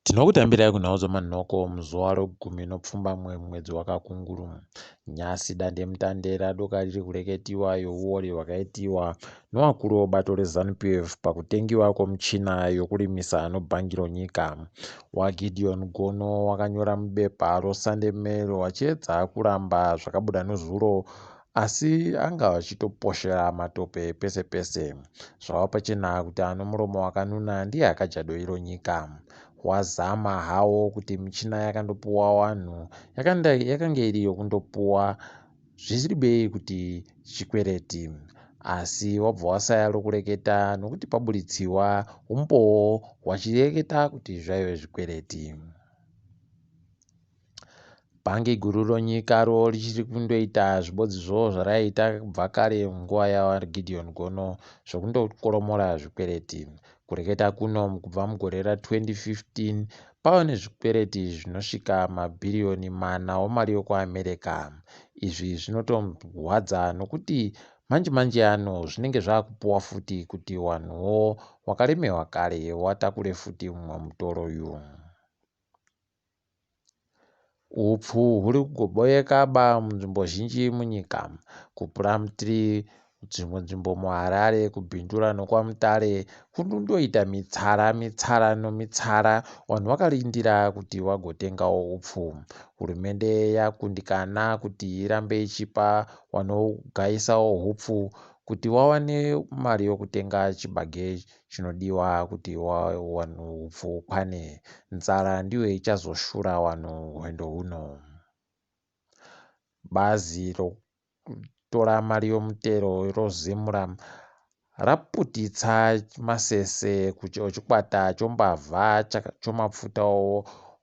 Tinokutambirai Nhau dzomanhoko muzuva regumi nopfumbamwe mwedzi waKakunguru. Nyasi dandemutande radoka riri kureketiwa youori hwakaitiwa nevakuru vebato reZANU-PF pakutengiwa kwemichina yokurimisa anobhangiro nyika. waGideon Gono wakanyora mubepa roSunday Mail wachiedza kuramba zvakabuda nezuro asi anga vachitoposhera matope pese pese. Zvava pachena kuti ano muromo wakanuna ndiye akajadoiro nyika. Wazama hawo kuti michina yakandopuwa vanhu yakanga iri yokundopuwa zvisiribei kuti chikwereti, asi wabva wasaya rokureketa nokuti paburitsiwa umboo wachireketa kuti zvaive zvikwereti. Bhangi guru ronyika richiri kundoita zvibodzizvo zvaraita kubva kare munguva yaGideon Gono zvokundokoromora zvikwereti. Kureketa kuno kubva mugore ra2015 pava nezvikwereti zvinosvika mabhiriyoni 4 wemari yokuAmerica. Izvi zvinotorwadza nokuti manje ano zvinenge zvaakupuwa futi kuti wanhuwo wakaremewa kare watakure futi mumwe mutoro uyu. Upfu huri kugoboyekaba munzvimbo zhinji munyika. Kupuramutiri dzimwe nzvimbo muHarare, kuBhindura nokwaMutare kunondoita mitsara vanhu vakarindira kuti vagotengawo upfu. Hurumende yakundikana kuti irambe ichipa vanogaisawo upfu kuti wawane mari yokutenga chibage chinodiwa kuti wanhu upfu ukwane. Nzara ndiyo ichazoshura vanhu rwendo huno. Bazi rokutora mari yomutero rozemura raputitsa masese echikwata chombavha chomafuta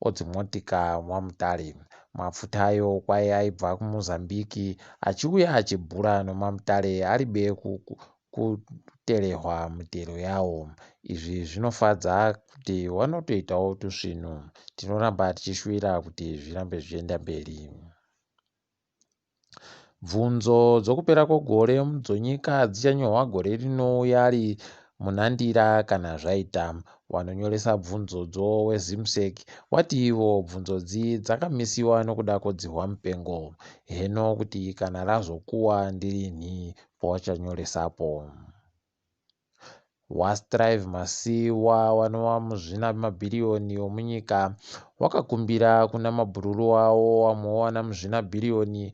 odzimotika muMutare. Mafuta ayo kwai aibva kuMozambique achiuya achibhura nomuMutare aribe kuterehwa mitero yawo. Izvi zvinofadza kuti vanotoitawo tusvinhu. Tinoramba tichishuvira kuti zvirambe zvichienda mberi. Bvunzo dzokupera kwegore mudzonyika dzichanyorwa gore rinouya ari munandira kana zvaita. Wanonyoresa bvunzodzo weZimsec wati ivo bvunzodzi dzakamisiwa nokuda kwedzihwa mupengo. Heno kuti kana razokuwa ndirini pawachanyoresapo. waStrive Masiwa wanova muzvina mabhiriyoni omunyika wakakumbira kuna mabhururu wavo vamwewana muzvina bhiriyoni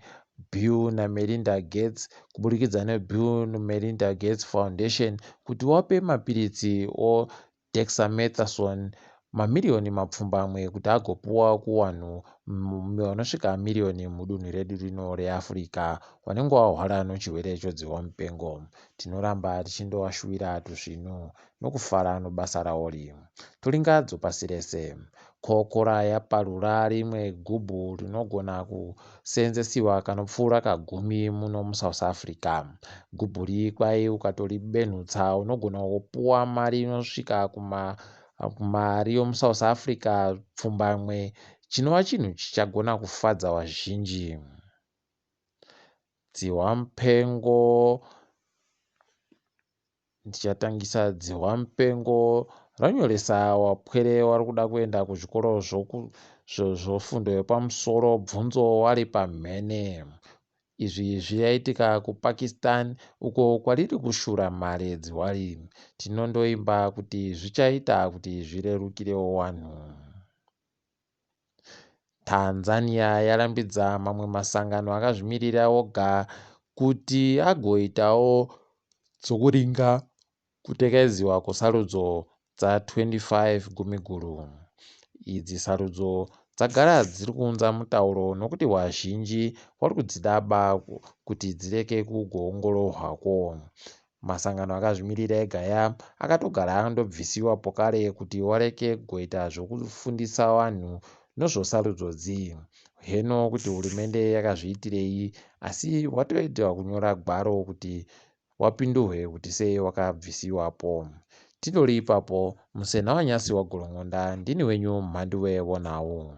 Bill naMelinda Gates kuburikidza neBill naMelinda Gates Foundation kuti wape mapiritsi odexamethasone mamiriyoni mapfumbamwe kuti agopuwa kuvanhu vanosvika miriyoni mudunhu redu rino reAfrica vanenge vahwara nechirwere chodzihwa mupengo. Tinoramba tichindovashuvira tuzvinhu nokufara nebasa raori. Toringadzo pasi rese. Kokora yaparura rimwe gubhu rinogona kuseenzesiwa kanopfuura kagumi muno muSouth Africa. Gubhu ri kwai ukatoribenhutsa unogona kupuwa mari inosvika kumari yomuSouth Africa pfumbamwe, chinova chinhu chichagona kufadza vazhinji. Dzihwa mupengo ndichatangisa dzihwa mupengo ranyoresa wapwere vari kuda kuenda kuzvikoro zvofundo yepamusoro bvunzo vari pamhene. Izvi zvaitika kuPakistan uko kwariri kushura mari dzihwari. Tinondoimba kuti zvichaita kuti zvirerukirewo vanhu. Tanzania yarambidza mamwe masangano akazvimirira oga kuti agoitawo dzokuringa kutekedziwa kwesarudzo dza25 gumiguru. Idzi sarudzo dzagara dziri kuunza mutauro nokuti vazhinji vari kudzidaba kuti dzireke kugoongororwako. Masangano akazvimirira ega akatogara andobvisiwa pokare kuti wareke kugoita zvokufundisa vanhu nezvosarudzodzi. Heno kuti hurumende yakazviitirei, asi watoita kunyora gwaro kuti wapindurwe kuti sei wakabvisiwapo. Tindori ipapo, Musena Wanyasi waGorongonda, ndini wenyu Mhanduwe Nhau.